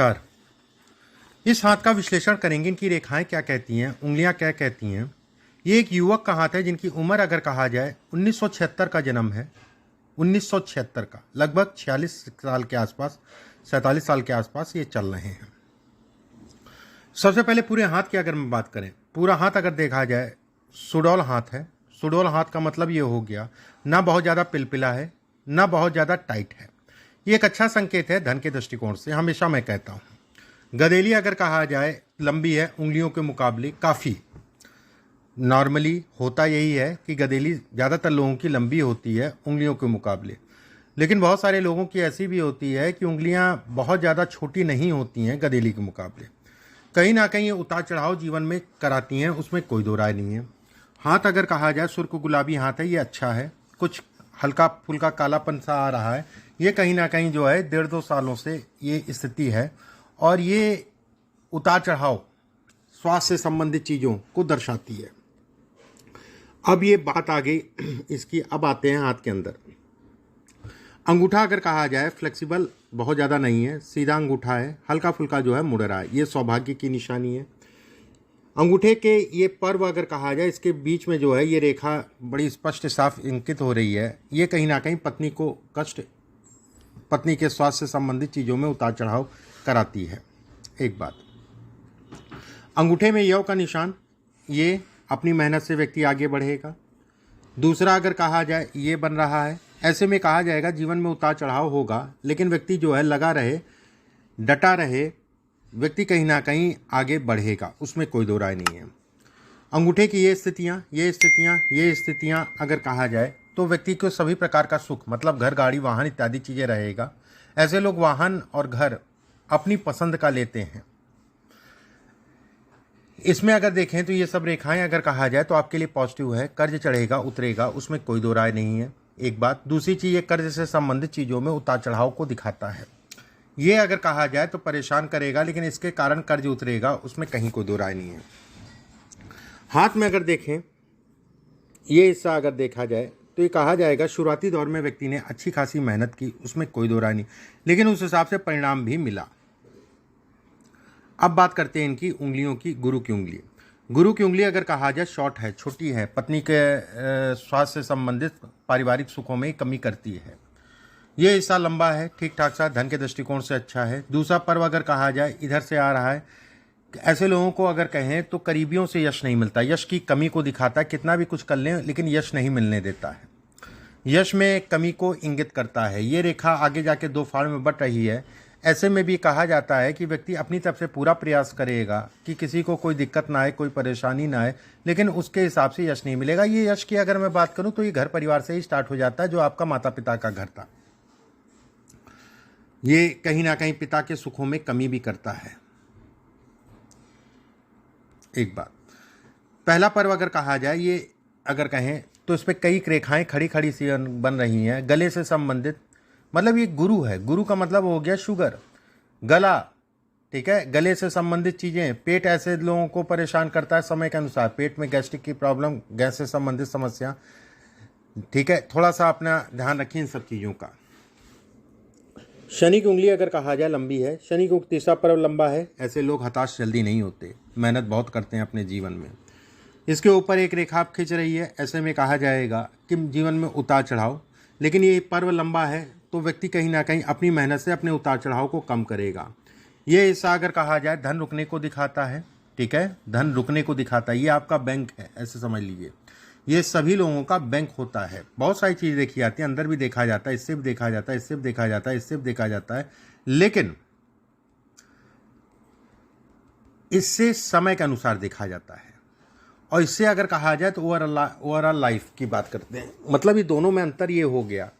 नमस्कार। इस हाथ का विश्लेषण करेंगे, इनकी रेखाएं क्या कहती हैं, उंगलियां क्या कहती हैं। ये एक युवक का हाथ है जिनकी उम्र अगर कहा जाए 1976 का जन्म है, 1976 का, लगभग 46 साल के आसपास, 47 साल के आसपास ये चल रहे हैं। सबसे पहले पूरे हाथ की अगर मैं बात करें, पूरा हाथ अगर देखा जाए सुडौल हाथ है। सुडौल हाथ का मतलब ये हो गया, ना बहुत ज़्यादा पिलपिला है, ना बहुत ज़्यादा टाइट है। ये एक अच्छा संकेत है धन के दृष्टिकोण से, हमेशा मैं कहता हूँ। गदेली अगर कहा जाए लंबी है उंगलियों के मुकाबले काफ़ी। नॉर्मली होता यही है कि गदेली ज़्यादातर लोगों की लंबी होती है उंगलियों के मुकाबले, लेकिन बहुत सारे लोगों की ऐसी भी होती है कि उंगलियां बहुत ज़्यादा छोटी नहीं होती हैं गदेली के मुकाबले। कहीं ना कहीं ये उतार चढ़ाव जीवन में कराती हैं, उसमें कोई दो राय नहीं है। हाथ अगर कहा जाए सुर्ख गुलाबी हाथ है, ये अच्छा है। कुछ हल्का फुल्का कालापन सा आ रहा है, ये कहीं ना कहीं जो है 1.5-2 सालों से ये स्थिति है, और ये उतार चढ़ाव स्वास्थ्य से संबंधित चीज़ों को दर्शाती है। अब ये बात आ गई इसकी, अब आते हैं हाथ के अंदर। अंगूठा अगर कहा जाए फ्लेक्सिबल बहुत ज़्यादा नहीं है, सीधा अंगूठा है, हल्का फुल्का जो है मुड़ रहा है, ये सौभाग्य की निशानी है। अंगूठे के ये पर्व अगर कहा जाए, इसके बीच में जो है ये रेखा बड़ी स्पष्ट साफ इंकित हो रही है, ये कहीं ना कहीं पत्नी को कष्ट, पत्नी के स्वास्थ्य से संबंधित चीज़ों में उतार चढ़ाव कराती है। एक बात, अंगूठे में यव का निशान, ये अपनी मेहनत से व्यक्ति आगे बढ़ेगा। दूसरा अगर कहा जाए ये बन रहा है, ऐसे में कहा जाएगा जीवन में उतार चढ़ाव होगा, लेकिन व्यक्ति जो है लगा रहे, डटा रहे, व्यक्ति कहीं ना कहीं आगे बढ़ेगा, उसमें कोई दो राय नहीं है। अंगूठे की ये स्थितियाँ अगर कहा जाए तो व्यक्ति को सभी प्रकार का सुख, मतलब घर, गाड़ी, वाहन इत्यादि चीज़ें रहेगा। ऐसे लोग वाहन और घर अपनी पसंद का लेते हैं। इसमें अगर देखें तो ये सब रेखाएं अगर कहा जाए तो आपके लिए पॉजिटिव है। कर्ज चढ़ेगा उतरेगा, उसमें कोई दो राय नहीं है। एक बात। दूसरी चीज़, ये कर्ज से संबंधित चीज़ों में उतार चढ़ाव को दिखाता है। ये अगर कहा जाए तो परेशान करेगा, लेकिन इसके कारण कर्ज उतरेगा, उसमें कहीं कोई दो राय नहीं है। हाथ में अगर देखें, ये हिस्सा अगर देखा जाए तो ये कहा जाएगा शुरुआती दौर में व्यक्ति ने अच्छी खासी मेहनत की, उसमें कोई दो राय नहीं, लेकिन उस हिसाब से परिणाम भी मिला। अब बात करते हैं इनकी उंगलियों की। गुरु की उंगली, गुरु की उंगली अगर कहा जाए शॉर्ट है, छोटी है, पत्नी के स्वास्थ्य से संबंधित पारिवारिक सुखों में कमी करती है। ये हिस्सा लंबा है, ठीक ठाक सा, धन के दृष्टिकोण से अच्छा है। दूसरा पर्व अगर कहा जाए इधर से आ रहा है, ऐसे लोगों को अगर कहें तो करीबियों से यश नहीं मिलता, यश की कमी को दिखाता है। कितना भी कुछ कर लें लेकिन यश नहीं मिलने देता है, यश में कमी को इंगित करता है। ये रेखा आगे जाके 2 फाड़ में बट रही है। ऐसे में भी कहा जाता है कि व्यक्ति अपनी तरफ से पूरा प्रयास करेगा कि किसी को कोई दिक्कत ना आए, कोई परेशानी ना आए, लेकिन उसके हिसाब से यश नहीं मिलेगा। ये यश की अगर मैं बात करूं तो ये घर परिवार से ही स्टार्ट हो जाता है, जो आपका माता पिता का घर था। ये कहीं ना कहीं पिता के सुखों में कमी भी करता है। एक बात, पहला पर्व अगर कहा जाए, ये अगर कहें तो इसमें कई रेखाएं खड़ी खड़ी सी बन रही हैं, गले से संबंधित, मतलब ये गुरु है। गुरु का मतलब हो गया शुगर, गला, ठीक है, गले से संबंधित चीज़ें। पेट ऐसे लोगों को परेशान करता है समय के अनुसार, पेट में गैस्ट्रिक की प्रॉब्लम, गैस से संबंधित समस्या, ठीक है, थोड़ा सा अपना ध्यान रखिए इन सब चीज़ों का। शनि की उंगली अगर कहा जाए लंबी है, शनि को तीसरा पर्व लंबा है। ऐसे लोग हताश जल्दी नहीं होते, मेहनत बहुत करते हैं अपने जीवन में। इसके ऊपर एक रेखा आप खींच रही है, ऐसे में कहा जाएगा कि जीवन में उतार चढ़ाव, लेकिन ये पर्व लंबा है तो व्यक्ति कहीं ना कहीं अपनी मेहनत से अपने उतार चढ़ाव को कम करेगा। ये हिस्सा अगर कहा जाए धन रुकने को दिखाता है, ठीक है, धन रुकने को दिखाता है। ये आपका बैंक है, ऐसे समझ लीजिए। ये सभी लोगों का बैंक होता है। बहुत सारी चीज़ देखी जाती है, अंदर भी देखा जाता है, इससे भी देखा जाता है, इससे भी देखा जाता है, इससे भी देखा जाता है, लेकिन इससे समय के अनुसार देखा जाता है। और इससे अगर कहा जाए तो ओवरऑल लाइफ की बात करते हैं। मतलब ये दोनों में अंतर ये हो गया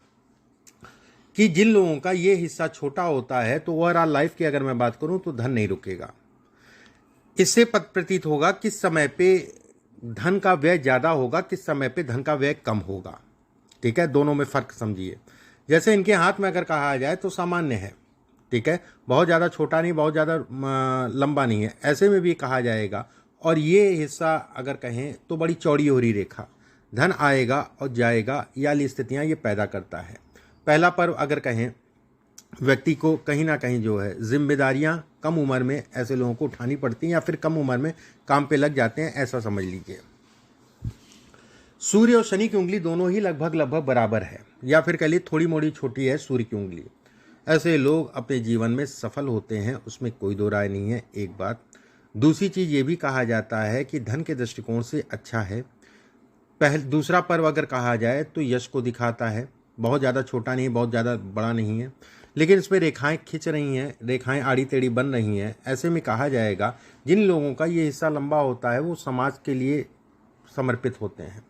कि जिन लोगों का ये हिस्सा छोटा होता है तो ओवरऑल लाइफ की अगर मैं बात करूं तो धन नहीं रुकेगा। इससे प्रतीत होगा किस समय पे धन का व्यय ज़्यादा होगा, किस समय पे धन का व्यय कम होगा, ठीक है, दोनों में फ़र्क समझिए। जैसे इनके हाथ में अगर कहा जाए तो सामान्य है, ठीक है, बहुत ज़्यादा छोटा नहीं, बहुत ज़्यादा लंबा नहीं है, ऐसे में भी कहा जाएगा। और ये हिस्सा अगर कहें तो बड़ी चौड़ी हो रही रेखा, धन आएगा और जाएगा, ये वाली स्थितियाँ ये पैदा करता है। पहला पर्व अगर कहें व्यक्ति को कहीं ना कहीं जो है जिम्मेदारियां कम उम्र में ऐसे लोगों को उठानी पड़ती हैं या फिर कम उम्र में काम पे लग जाते हैं, ऐसा समझ लीजिए। सूर्य और शनि की उंगली दोनों ही लगभग लगभग बराबर है, या फिर कह लीजिए थोड़ी मोड़ी छोटी है सूर्य की उंगली। ऐसे लोग अपने जीवन में सफल होते हैं, उसमें कोई दो राय नहीं है, एक बात। दूसरी चीज़ ये भी कहा जाता है कि धन के दृष्टिकोण से अच्छा है। दूसरा पर्व अगर कहा जाए तो यश को दिखाता है, बहुत ज़्यादा छोटा नहीं, बहुत ज़्यादा बड़ा नहीं है, लेकिन इसमें रेखाएं खिंच रही हैं, रेखाएं आड़ी टेढ़ी बन रही हैं। ऐसे में कहा जाएगा जिन लोगों का ये हिस्सा लंबा होता है वो समाज के लिए समर्पित होते हैं।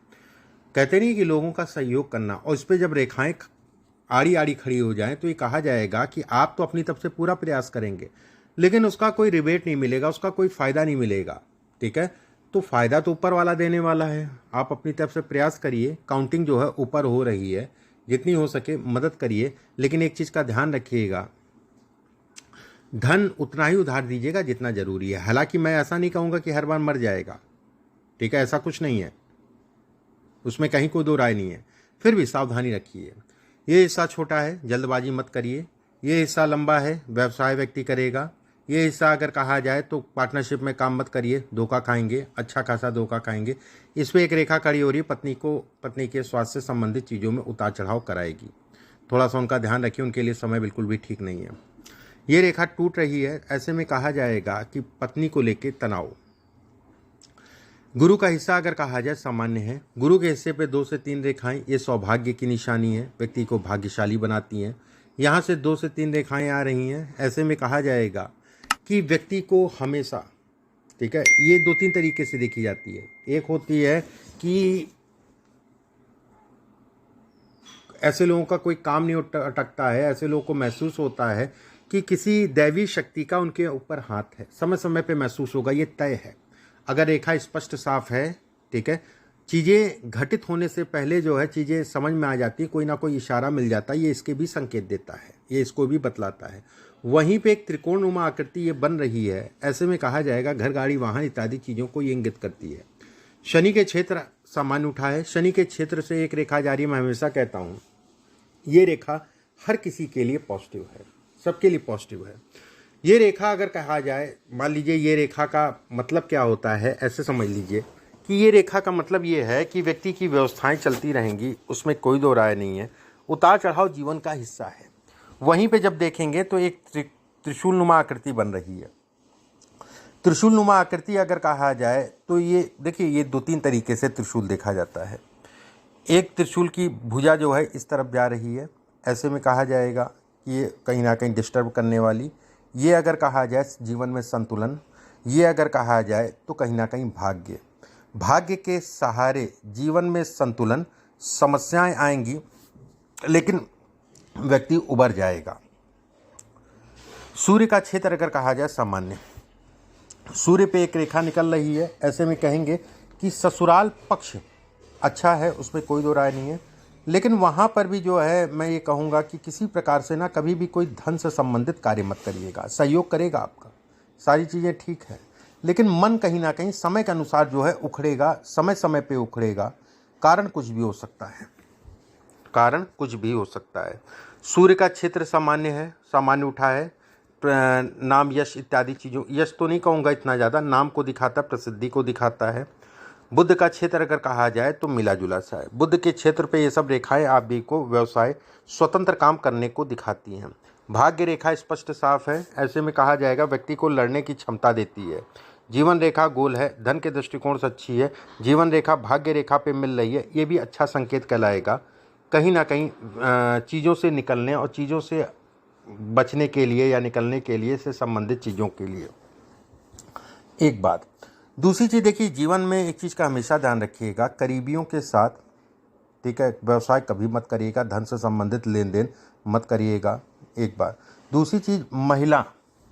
कहते नहीं कि लोगों का सहयोग करना, और इस पर जब रेखाएं आड़ी आड़ी खड़ी हो जाएं तो ये कहा जाएगा कि आप तो अपनी तरफ से पूरा प्रयास करेंगे लेकिन उसका कोई रिबेट नहीं मिलेगा, उसका कोई फायदा नहीं मिलेगा। ठीक है, तो फायदा तो ऊपर वाला देने वाला है। आप अपनी तरफ से प्रयास करिए, काउंटिंग जो है ऊपर हो रही है, जितनी हो सके मदद करिए, लेकिन एक चीज़ का ध्यान रखिएगा, धन उतना ही उधार दीजिएगा जितना जरूरी है। हालांकि मैं ऐसा नहीं कहूँगा कि हर बार मर जाएगा, ठीक है, ऐसा कुछ नहीं है, उसमें कहीं कोई दो राय नहीं है, फिर भी सावधानी रखिए। ये हिस्सा छोटा है, जल्दबाजी मत करिए। ये हिस्सा लंबा है, व्यवसाय व्यक्ति करेगा। ये हिस्सा अगर कहा जाए तो पार्टनरशिप में काम मत करिए, धोखा खाएंगे, अच्छा खासा धोखा खाएंगे। इस पर एक रेखा खड़ी हो रही है, पत्नी के स्वास्थ्य से संबंधित चीज़ों में उतार चढ़ाव कराएगी, थोड़ा सा उनका ध्यान रखिए, उनके लिए समय बिल्कुल भी ठीक नहीं है। ये रेखा टूट रही है, ऐसे में कहा जाएगा कि पत्नी को लेकर तनाव। गुरु का हिस्सा अगर कहा जाए सामान्य है। गुरु के हिस्से पे 2 से 3 रेखाएं, ये सौभाग्य की निशानी है, व्यक्ति को भाग्यशाली बनाती हैं। यहाँ से 2 से 3 रेखाएं आ रही हैं, ऐसे में कहा जाएगा कि व्यक्ति को हमेशा, ठीक है, ये 2-3 तरीके से देखी जाती है। एक होती है कि ऐसे लोगों का कोई काम नहीं अटकता है, ऐसे लोगों को महसूस होता है कि किसी दैवी शक्ति का उनके ऊपर हाथ है, समय समय पे महसूस होगा, ये तय है। अगर रेखा स्पष्ट साफ है, ठीक है, चीज़ें घटित होने से पहले जो है चीज़ें समझ में आ जाती, कोई ना कोई इशारा मिल जाता है, ये इसके भी संकेत देता है, ये इसको भी बतलाता है। वहीं पे एक त्रिकोणनुमा आकृति ये बन रही है, ऐसे में कहा जाएगा घर गाड़ी वाहन इत्यादि चीज़ों को ये इंगित करती है। शनि के क्षेत्र सामान्य उठा है, शनि के क्षेत्र से एक रेखा जारी, मैं हमेशा कहता हूँ ये रेखा हर किसी के लिए पॉजिटिव है, सबके लिए पॉजिटिव है। ये रेखा अगर कहा जाए, मान लीजिए ये रेखा का मतलब क्या होता है, ऐसे समझ लीजिए कि ये रेखा का मतलब ये है कि व्यक्ति की व्यवस्थाएं चलती रहेंगी, उसमें कोई दो राय नहीं है, उतार चढ़ाव जीवन का हिस्सा है। वहीं पे जब देखेंगे तो एक त्रिशूलनुमा आकृति बन रही है। त्रिशूलनुमा आकृति अगर कहा जाए तो ये देखिए, ये 2-3 तरीके से त्रिशूल देखा जाता है। एक त्रिशूल की भुजा जो है इस तरफ जा रही है, ऐसे में कहा जाएगा कि ये कहीं ना कहीं डिस्टर्ब करने वाली। ये अगर कहा जाए जीवन में संतुलन, ये अगर कहा जाए तो कहीं ना कहीं भाग्य। भाग्य के सहारे जीवन में संतुलन, समस्याएं आएंगी लेकिन व्यक्ति उबर जाएगा। सूर्य का क्षेत्र अगर कहा जाए सामान्य, सूर्य पे एक रेखा निकल रही है, ऐसे में कहेंगे कि ससुराल पक्ष अच्छा है, उसमें कोई दो राय नहीं है, लेकिन वहाँ पर भी जो है मैं ये कहूँगा कि किसी प्रकार से ना कभी भी कोई धन से संबंधित कार्य मत करिएगा। सहयोग करेगा आपका, सारी चीज़ें ठीक है, लेकिन मन कहीं ना कहीं समय के अनुसार जो है उखड़ेगा, समय समय पे उखड़ेगा। कारण कुछ भी हो सकता है, कारण कुछ भी हो सकता है। सूर्य का क्षेत्र सामान्य है, सामान्य उठा है, नाम यश इत्यादि चीज़ों, यश तो नहीं कहूँगा इतना ज़्यादा, नाम को दिखाता, प्रसिद्धि को दिखाता है। बुध का क्षेत्र अगर कहा जाए तो मिला जुला सा है। बुध के क्षेत्र पे ये सब रेखाएं आप भी को व्यवसाय, स्वतंत्र काम करने को दिखाती हैं। भाग्य रेखा स्पष्ट साफ है, ऐसे में कहा जाएगा व्यक्ति को लड़ने की क्षमता देती है। जीवन रेखा गोल है, धन के दृष्टिकोण से अच्छी है। जीवन रेखा भाग्य रेखा पे मिल रही है, ये भी अच्छा संकेत कहलाएगा। कहीं ना कहीं चीज़ों से निकलने और चीज़ों से बचने के लिए या निकलने के लिए से संबंधित चीज़ों के लिए एक बात। दूसरी चीज़ देखिए, जीवन में एक चीज़ का हमेशा ध्यान रखिएगा, करीबियों के साथ, ठीक है, व्यवसाय कभी मत करिएगा, धन से संबंधित लेन देन मत करिएगा, एक बात। दूसरी चीज़ महिला,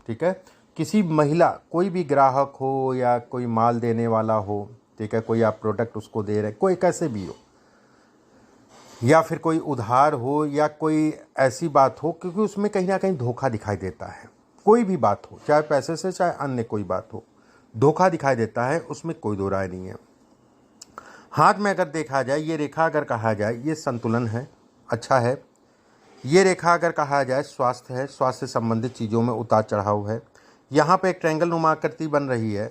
ठीक है, किसी महिला, कोई भी ग्राहक हो या कोई माल देने वाला हो, ठीक है, कोई आप प्रोडक्ट उसको दे रहे, कोई कैसे भी हो, या फिर कोई उधार हो या कोई ऐसी बात हो, क्योंकि उसमें कहीं ना कहीं धोखा दिखाई देता है। कोई भी बात हो, चाहे पैसे से चाहे अन्य कोई बात हो, धोखा दिखाई देता है, उसमें कोई दो राय नहीं है। हाथ में अगर देखा जाए, ये रेखा अगर कहा जाए ये संतुलन है, अच्छा है। ये रेखा अगर कहा जाए स्वास्थ्य है, स्वास्थ्य से संबंधित चीज़ों में उतार चढ़ाव है। यहाँ पे एक ट्रायंगल नुमा आकृति बन रही है,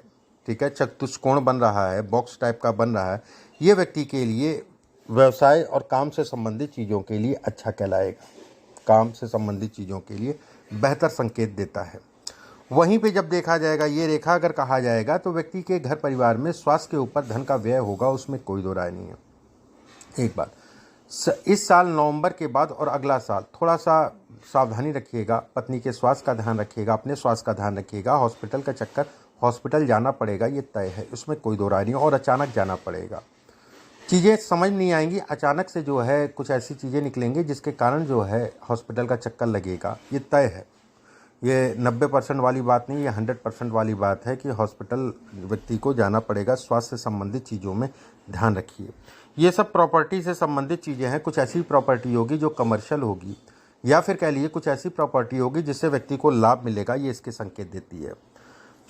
ठीक है, चतुष्कोण बन रहा है, बॉक्स टाइप का बन रहा है। ये व्यक्ति के लिए व्यवसाय और काम से संबंधित चीज़ों के लिए अच्छा कहलाएगा, काम से संबंधित चीज़ों के लिए बेहतर संकेत देता है। वहीं पे जब देखा जाएगा ये रेखा अगर कहा जाएगा तो व्यक्ति के घर परिवार में स्वास्थ्य के ऊपर धन का व्यय होगा, उसमें कोई दो राय नहीं है। एक बात, इस साल नवंबर के बाद और अगला साल थोड़ा सा सावधानी रखिएगा, पत्नी के स्वास्थ्य का ध्यान रखिएगा, अपने स्वास्थ्य का ध्यान रखिएगा। हॉस्पिटल का चक्कर, हॉस्पिटल जाना पड़ेगा, ये तय है, उसमें कोई दो राय नहीं। और अचानक जाना पड़ेगा, चीज़ें समझ नहीं आएंगी, अचानक से जो है कुछ ऐसी चीज़ें निकलेंगी जिसके कारण जो है हॉस्पिटल का चक्कर लगेगा, ये तय है। ये 90% वाली बात नहीं, ये 100% वाली बात है कि हॉस्पिटल व्यक्ति को जाना पड़ेगा। स्वास्थ्य से संबंधित चीज़ों में ध्यान रखिए। ये सब प्रॉपर्टी से संबंधित चीज़ें हैं। कुछ ऐसी प्रॉपर्टी होगी जो कमर्शियल होगी, या फिर कह लिए कुछ ऐसी प्रॉपर्टी होगी जिससे व्यक्ति को लाभ मिलेगा, ये इसके संकेत देती है।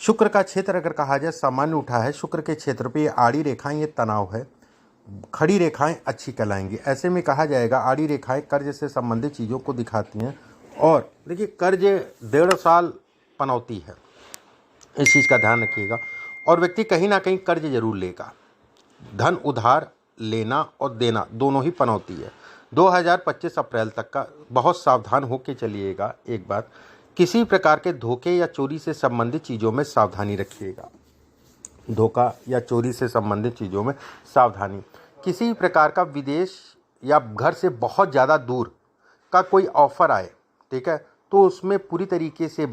शुक्र का क्षेत्र अगर कहा जाए सामान्य उठा है, शुक्र के क्षेत्र पे ये आड़ी रेखाएं, ये तनाव है, खड़ी रेखाएं अच्छी कहलाएंगी। ऐसे में कहा जाएगा आड़ी रेखाएं कर्ज से संबंधित चीज़ों को दिखाती हैं। और देखिए कर्ज 1.5 साल पनौती है, इस चीज़ का ध्यान रखिएगा। और व्यक्ति कहीं ना कहीं कर्ज जरूर लेगा, धन उधार लेना और देना दोनों ही पनौती है। 2025 अप्रैल तक का बहुत सावधान होकर चलिएगा। एक बात, किसी प्रकार के धोखे या चोरी से संबंधित चीज़ों में सावधानी रखिएगा, धोखा या चोरी से संबंधित चीज़ों में सावधानी। किसी प्रकार का विदेश या घर से बहुत ज़्यादा दूर का कोई ऑफ़र आए, ठीक है, तो उसमें पूरी तरीके से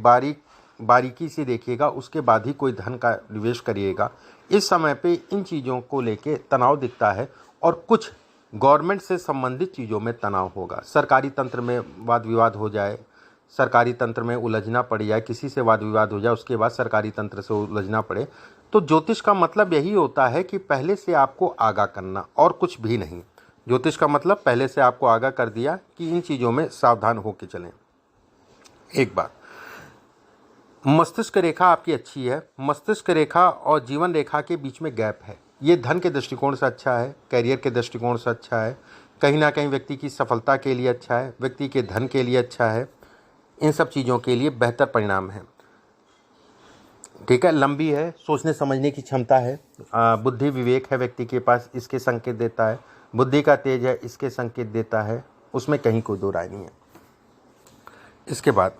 बारीकी से देखिएगा, उसके बाद ही कोई धन का निवेश करिएगा। इस समय पे इन चीज़ों को लेके तनाव दिखता है और कुछ गवर्नमेंट से संबंधित चीज़ों में तनाव होगा। सरकारी तंत्र में वाद विवाद हो जाए, सरकारी तंत्र में उलझना पड़ जाए, किसी से वाद विवाद हो जाए, उसके बाद सरकारी तंत्र से उलझना पड़े। तो ज्योतिष का मतलब यही होता है कि पहले से आपको आगाह करना, और कुछ भी नहीं। ज्योतिष का मतलब पहले से आपको आगाह कर दिया कि इन चीज़ों में सावधान होकर चलें। एक बात, मस्तिष्क रेखा आपकी अच्छी है, मस्तिष्क रेखा और जीवन रेखा के बीच में गैप है। ये धन के दृष्टिकोण से अच्छा है, करियर के दृष्टिकोण से अच्छा है, कहीं ना कहीं व्यक्ति की सफलता के लिए अच्छा है, व्यक्ति के धन के लिए अच्छा है, इन सब चीज़ों के लिए बेहतर परिणाम है, ठीक है। लंबी है, सोचने समझने की क्षमता है, बुद्धि विवेक है व्यक्ति के पास, इसके संकेत देता है। बुद्धि का तेज है, इसके संकेत देता है, उसमें कहीं कोई दो राय नहीं है। इसके बाद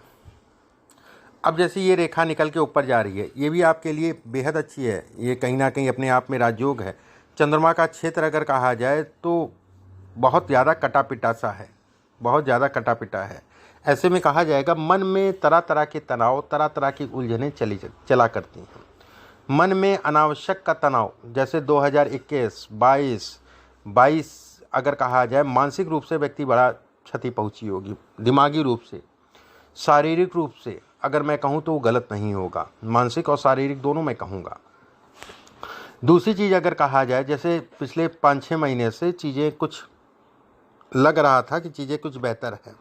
अब जैसे ये रेखा निकल के ऊपर जा रही है, ये भी आपके लिए बेहद अच्छी है, ये कहीं ना कहीं अपने आप में राजयोग है। चंद्रमा का क्षेत्र अगर कहा जाए तो बहुत ज़्यादा कटापिटा सा है, बहुत ज़्यादा कटापिटा है। ऐसे में कहा जाएगा मन में तरह तरह के तनाव, तरह तरह की उलझनें चला करती हैं। मन में अनावश्यक का तनाव, जैसे 2021, 22 अगर कहा जाए, मानसिक रूप से व्यक्ति बड़ा क्षति पहुंची होगी, दिमागी रूप से, शारीरिक रूप से अगर मैं कहूं तो वो गलत नहीं होगा, मानसिक और शारीरिक दोनों मैं कहूँगा। दूसरी चीज़ अगर कहा जाए, जैसे पिछले 5-6 महीने से चीज़ें कुछ लग रहा था कि चीज़ें कुछ बेहतर है,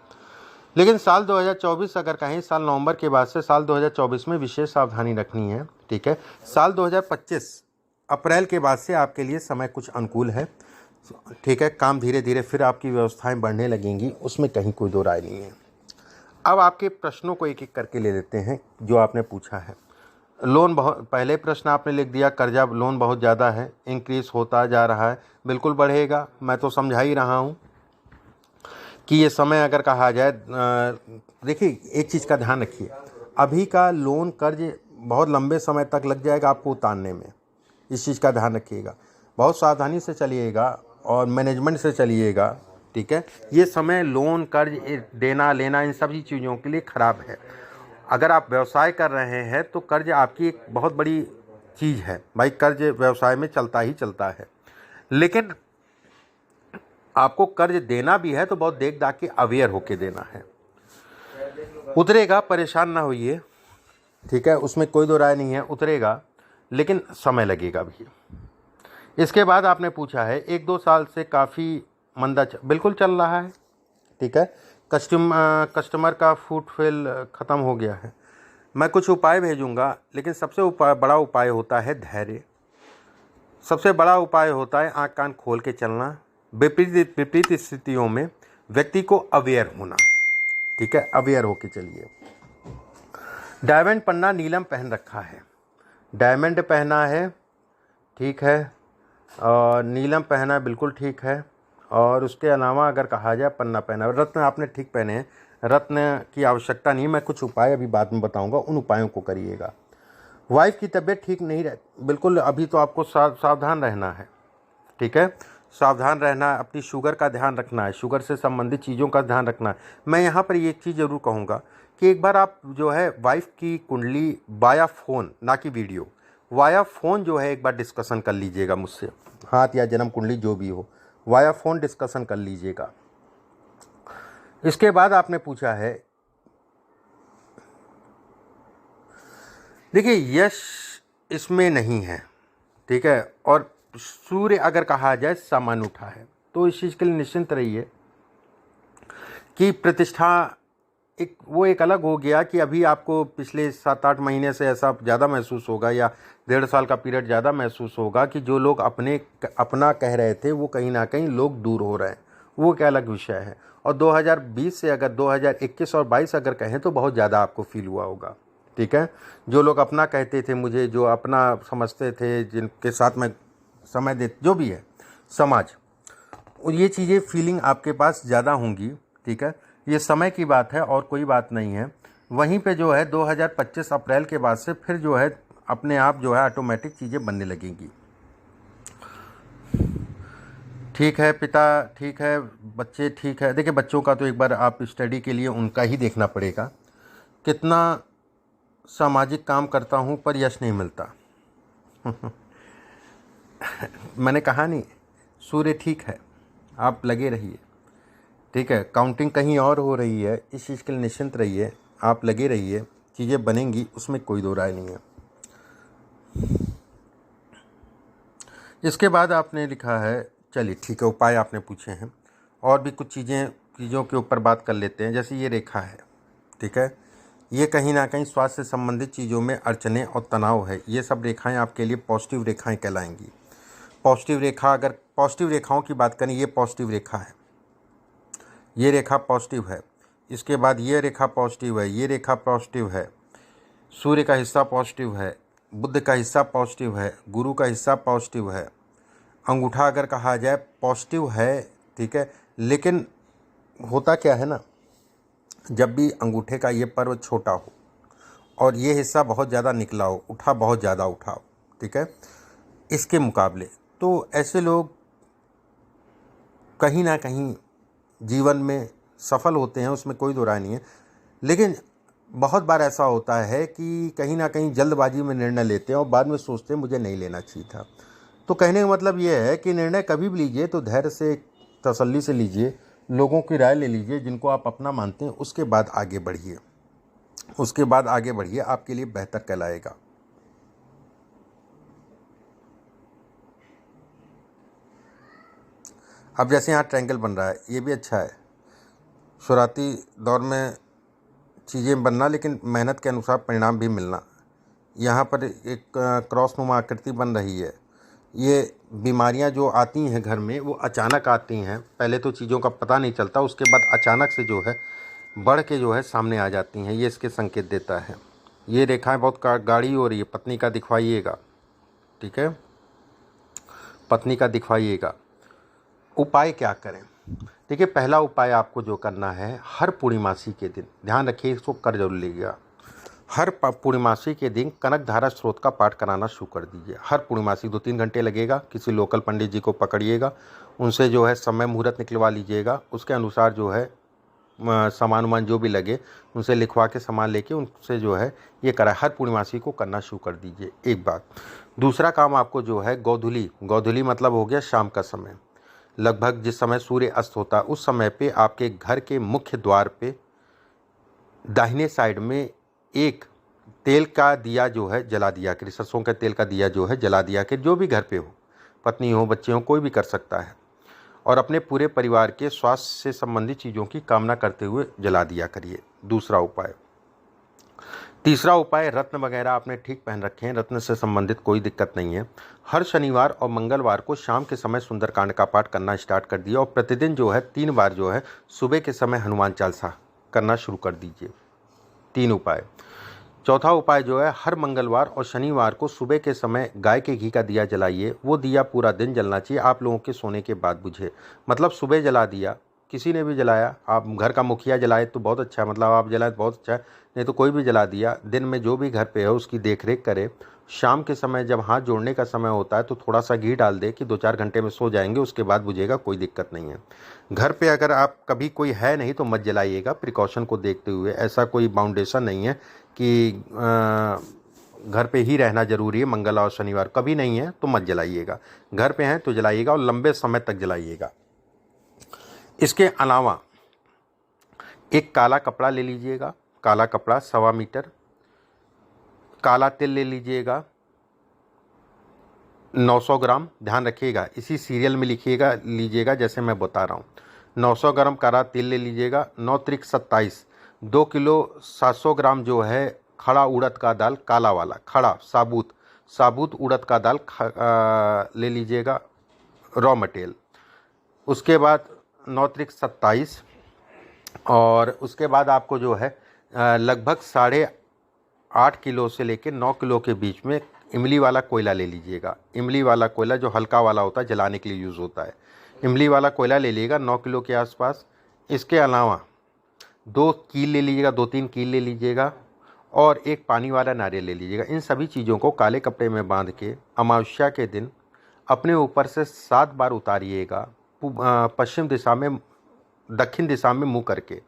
लेकिन साल 2024 अगर कहें, साल नवंबर के बाद से साल 2024 में विशेष सावधानी रखनी है, ठीक है। साल 2025 अप्रैल के बाद से आपके लिए समय कुछ अनुकूल है, ठीक है। काम धीरे धीरे फिर आपकी व्यवस्थाएं बढ़ने लगेंगी, उसमें कहीं कोई दो राय नहीं है। अब आपके प्रश्नों को एक एक करके ले लेते हैं जो आपने पूछा है। लोन बहुत, पहले प्रश्न आपने लिख दिया कर्जा लोन बहुत ज़्यादा है, इंक्रीज होता जा रहा है, बिल्कुल बढ़ेगा। मैं तो समझा ही रहा हूँ कि ये समय अगर कहा जाए, देखिए एक चीज़ का ध्यान रखिए, अभी का लोन कर्ज बहुत लंबे समय तक लग जाएगा आपको उतारने में, इस चीज़ का ध्यान रखिएगा। बहुत सावधानी से चलिएगा और मैनेजमेंट से चलिएगा, ठीक है। ये समय लोन कर्ज देना लेना इन सभी चीज़ों के लिए ख़राब है। अगर आप व्यवसाय कर रहे हैं तो कर्ज आपकी एक बहुत बड़ी चीज़ है भाई, कर्ज व्यवसाय में चलता ही चलता है, लेकिन आपको कर्ज देना भी है तो बहुत देख दाख के अवेयर होके देना है। उतरेगा, परेशान ना होइए, ठीक है, उसमें कोई दो राय नहीं है, उतरेगा, लेकिन समय लगेगा भी। इसके बाद आपने पूछा है 1-2 साल से काफ़ी मंदा बिल्कुल चल रहा है, ठीक है। कस्टमर का फुटफॉल ख़त्म हो गया है। मैं कुछ उपाय भेजूंगा, लेकिन सबसे बड़ा उपाय होता है धैर्य, सबसे बड़ा उपाय होता है आँख कान खोल के चलना। विपरीत स्थितियों में व्यक्ति को अवेयर होना, ठीक है, अवेयर होके चलिए। डायमंड पन्ना नीलम पहन रखा है, डायमंड पहना है, ठीक है, और नीलम पहना बिल्कुल ठीक है। और उसके अलावा अगर कहा जाए पन्ना पहना, रत्न आपने ठीक पहने हैं, रत्न की आवश्यकता नहीं। मैं कुछ उपाय अभी बाद में बताऊंगा, उन उपायों को करिएगा। वाइफ की तबीयत ठीक नहीं रह, बिल्कुल अभी तो आपको सावधान रहना है, ठीक है, सावधान रहना है, अपनी शुगर का ध्यान रखना है, शुगर से संबंधित चीज़ों का ध्यान रखना है। मैं यहाँ पर ये चीज़ ज़रूर कहूँगा कि एक बार आप जो है वाइफ की कुंडली वाया फ़ोन, ना कि वीडियो, वाया फ़ोन जो है एक बार डिस्कशन कर लीजिएगा मुझसे, हाथ या जन्म कुंडली जो भी हो, वाया फ़ोन डिस्कशन कर लीजिएगा। इसके बाद आपने पूछा है, देखिए यश इसमें नहीं है, ठीक है, और सूर्य अगर कहा जाए सामान्य उठा है, तो इस चीज़ के लिए निश्चिंत रहिए कि प्रतिष्ठा एक अलग हो गया कि अभी आपको पिछले 7-8 महीने से ऐसा ज़्यादा महसूस होगा, या 1.5 साल का पीरियड ज़्यादा महसूस होगा कि जो लोग अपना कह रहे थे वो कहीं ना कहीं लोग दूर हो रहे हैं, वो क्या अलग विषय है। और 2020 से अगर 2021 और 22 अगर कहें तो बहुत ज़्यादा आपको फील हुआ होगा, ठीक है। जो लोग अपना कहते थे मुझे, जो अपना समझते थे, जिनके साथ में समय दे, जो भी है समाज, ये चीज़ें फीलिंग आपके पास ज़्यादा होंगी, ठीक है। ये समय की बात है और कोई बात नहीं है। वहीं पे जो है 2025 अप्रैल के बाद से फिर जो है अपने आप जो है ऑटोमेटिक चीज़ें बनने लगेंगी, ठीक है। पिता ठीक है, बच्चे ठीक है। देखिए बच्चों का तो एक बार आप स्टडी के लिए उनका ही देखना पड़ेगा। कितना सामाजिक काम करता हूँ पर यश नहीं मिलता मैंने कहा नहीं, सूर्य ठीक है, आप लगे रहिए, ठीक है। काउंटिंग कहीं और हो रही है, इस चीज़ के लिए निश्चिंत रहिए, आप लगे रहिए, चीज़ें बनेंगी, उसमें कोई दो राय नहीं है। इसके बाद आपने लिखा है, चलिए ठीक है, उपाय आपने पूछे हैं, और भी कुछ चीज़ों के ऊपर बात कर लेते हैं। जैसे ये रेखा है, ठीक है, ये कहीं ना कहीं स्वास्थ्य से संबंधित चीज़ों में अड़चने और तनाव है। ये सब रेखाएं आपके लिए पॉजिटिव रेखाएं कहलाएंगी। पॉजिटिव रेखा, अगर पॉजिटिव रेखाओं की बात करें, ये पॉजिटिव रेखा है, ये रेखा पॉजिटिव है। इसके बाद ये रेखा पॉजिटिव है, ये रेखा पॉजिटिव है, सूर्य का हिस्सा पॉजिटिव है, बुध का हिस्सा पॉजिटिव है, गुरु का हिस्सा पॉजिटिव है, अंगूठा अगर कहा जाए पॉजिटिव है, ठीक है। लेकिन होता क्या है ना, जब भी अंगूठे का ये पर्व छोटा हो और ये हिस्सा बहुत ज़्यादा निकला हो, उठा बहुत ज़्यादा उठा हो, ठीक है, इसके मुकाबले, तो ऐसे लोग कहीं ना कहीं जीवन में सफल होते हैं, उसमें कोई दो राय नहीं है। लेकिन बहुत बार ऐसा होता है कि कहीं ना कहीं जल्दबाजी में निर्णय लेते हैं और बाद में सोचते हैं मुझे नहीं लेना चाहिए था। तो कहने का मतलब ये है कि निर्णय कभी भी लीजिए तो धैर्य से, तसल्ली से लीजिए, लोगों की राय ले लीजिए जिनको आप अपना मानते हैं, उसके बाद आगे बढ़िए, उसके बाद आगे बढ़िए, आपके लिए बेहतर कहलाएगा। अब जैसे यहाँ ट्रायंगल बन रहा है, ये भी अच्छा है, शुरुआती दौर में चीज़ें बनना लेकिन मेहनत के अनुसार परिणाम भी मिलना। यहाँ पर एक क्रॉस नुमा आकृति बन रही है। ये बीमारियाँ जो आती हैं घर में वो अचानक आती हैं, पहले तो चीज़ों का पता नहीं चलता, उसके बाद अचानक से जो है बढ़ के जो है सामने आ जाती हैं, ये इसके संकेत देता है। ये रेखाएं बहुत गाढ़ी हो रही है, पत्नी का दिखवाइएगा, ठीक है, पत्नी का दिखवाइएगा। उपाय क्या करें? देखिए पहला उपाय आपको जो करना है, हर पूर्णिमासी के दिन, ध्यान रखिए इसको कर जरूर लीजिएगा, हर पूर्णिमासी के दिन कनक धारा स्रोत का पाठ कराना शुरू कर दीजिए। हर पूर्णिमासी 2-3 घंटे लगेगा, किसी लोकल पंडित जी को पकड़िएगा, उनसे जो है समय मुहूर्त निकलवा लीजिएगा, उसके अनुसार जो है सामान वामान जो भी लगे उनसे लिखवा के सामान लेके उनसे जो है ये करा, हर पूर्णिमासी को करना शुरू कर दीजिए, एक बात। दूसरा काम आपको जो है गोधूली मतलब हो गया शाम का समय, लगभग जिस समय सूर्य अस्त होता है उस समय पे आपके घर के मुख्य द्वार पे दाहिने साइड में एक तेल का दिया जो है जला दिया करिए, सरसों के तेल का दिया जो है जला दिया करिए, जो भी घर पे हो, पत्नी हो, बच्चे हो, कोई भी कर सकता है, और अपने पूरे परिवार के स्वास्थ्य से संबंधित चीज़ों की कामना करते हुए जला दिया करिए, दूसरा उपाय। तीसरा उपाय, रत्न वगैरह आपने ठीक पहन रखे हैं, रत्न से संबंधित कोई दिक्कत नहीं है। हर शनिवार और मंगलवार को शाम के समय सुंदरकांड का पाठ करना स्टार्ट कर दिया, और प्रतिदिन जो है 3 बार जो है सुबह के समय हनुमान चालीसा करना शुरू कर दीजिए। 3 उपाय। चौथा उपाय जो है, हर मंगलवार और शनिवार को सुबह के समय गाय के घी का दिया जलाइए। वो दिया पूरा दिन जलना चाहिए, आप लोगों के सोने के बाद बुझे। मतलब सुबह जला दिया, किसी ने भी जलाया, आप घर का मुखिया जलाए तो बहुत अच्छा है, मतलब आप जलाए तो बहुत अच्छा है, नहीं तो कोई भी जला दिया। दिन में जो भी घर पे है उसकी देख रेख करे। शाम के समय जब हाथ जोड़ने का समय होता है तो थोड़ा सा घी डाल दे कि 2-4 घंटे में सो जाएंगे, उसके बाद बुझेगा, कोई दिक्कत नहीं है। घर पे अगर आप कभी कोई है नहीं तो मत जलाइएगा, प्रिकॉशन को देखते हुए। ऐसा कोई बाउंडेशन नहीं है कि घर पे ही रहना ज़रूरी है मंगल और शनिवार, कभी नहीं है तो मत जलाइएगा। घर पे हैं तो जलाइएगा और लंबे समय तक जलाइएगा। इसके अलावा एक काला कपड़ा ले लीजिएगा, काला कपड़ा 1.25 मीटर, काला तिल ले लीजिएगा 900 ग्राम, ध्यान रखिएगा इसी सीरियल में लीजिएगा जैसे मैं बता रहा हूँ। 900 ग्राम काला तिल ले लीजिएगा। 9 त्रिक 27, 2 किलो 700 ग्राम जो है खड़ा उड़द का दाल, काला वाला खड़ा साबुत उड़द का दाल ले लीजिएगा, रॉ मटेरियल। उसके बाद 9 त्रिक 27, और उसके बाद आपको जो है लगभग 8.5 किलो से लेकर 9 किलो के बीच में इमली वाला कोयला ले लीजिएगा। इमली वाला कोयला जो हल्का वाला होता है, जलाने के लिए यूज़ होता है, इमली वाला कोयला ले लीजिएगा 9 किलो के आसपास। इसके अलावा 2 कील ले लीजिएगा, 2-3 कील ले लीजिएगा, और एक पानी वाला नारियल ले लीजिएगा। इन सभी चीज़ों को काले कपड़े में बांध के अमावस्या के दिन अपने ऊपर से 7 बार उतारिएगा, पश्चिम दिशा में, दक्षिण दिशा में मुँह करके।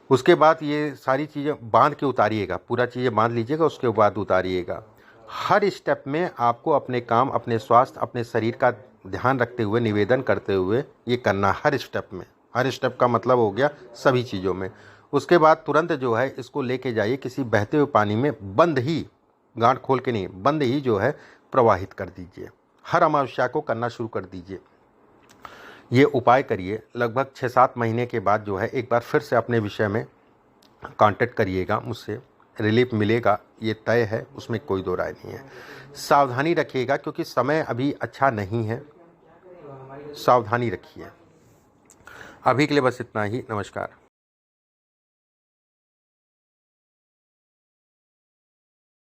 उसके बाद ये सारी चीज़ें बांध के उतारिएगा, पूरा चीज़ें बांध लीजिएगा, उसके बाद उतारिएगा। हर स्टेप में आपको अपने काम, अपने स्वास्थ्य, अपने शरीर का ध्यान रखते हुए, निवेदन करते हुए ये करना, हर स्टेप में। हर स्टेप का मतलब हो गया सभी चीज़ों में। उसके बाद तुरंत जो है इसको लेके जाइए किसी बहते हुए पानी में, बंद ही, गांठ खोल के नहीं, बंद ही जो है प्रवाहित कर दीजिए। हर अमावस्या को करना शुरू कर दीजिए। ये उपाय करिए। लगभग 6-7 महीने के बाद जो है एक बार फिर से अपने विषय में कांटेक्ट करिएगा मुझसे, रिलीफ मिलेगा, ये तय है, उसमें कोई दो राय नहीं है। सावधानी रखिएगा क्योंकि समय अभी अच्छा नहीं है, सावधानी रखिए। अभी के लिए बस इतना ही, नमस्कार।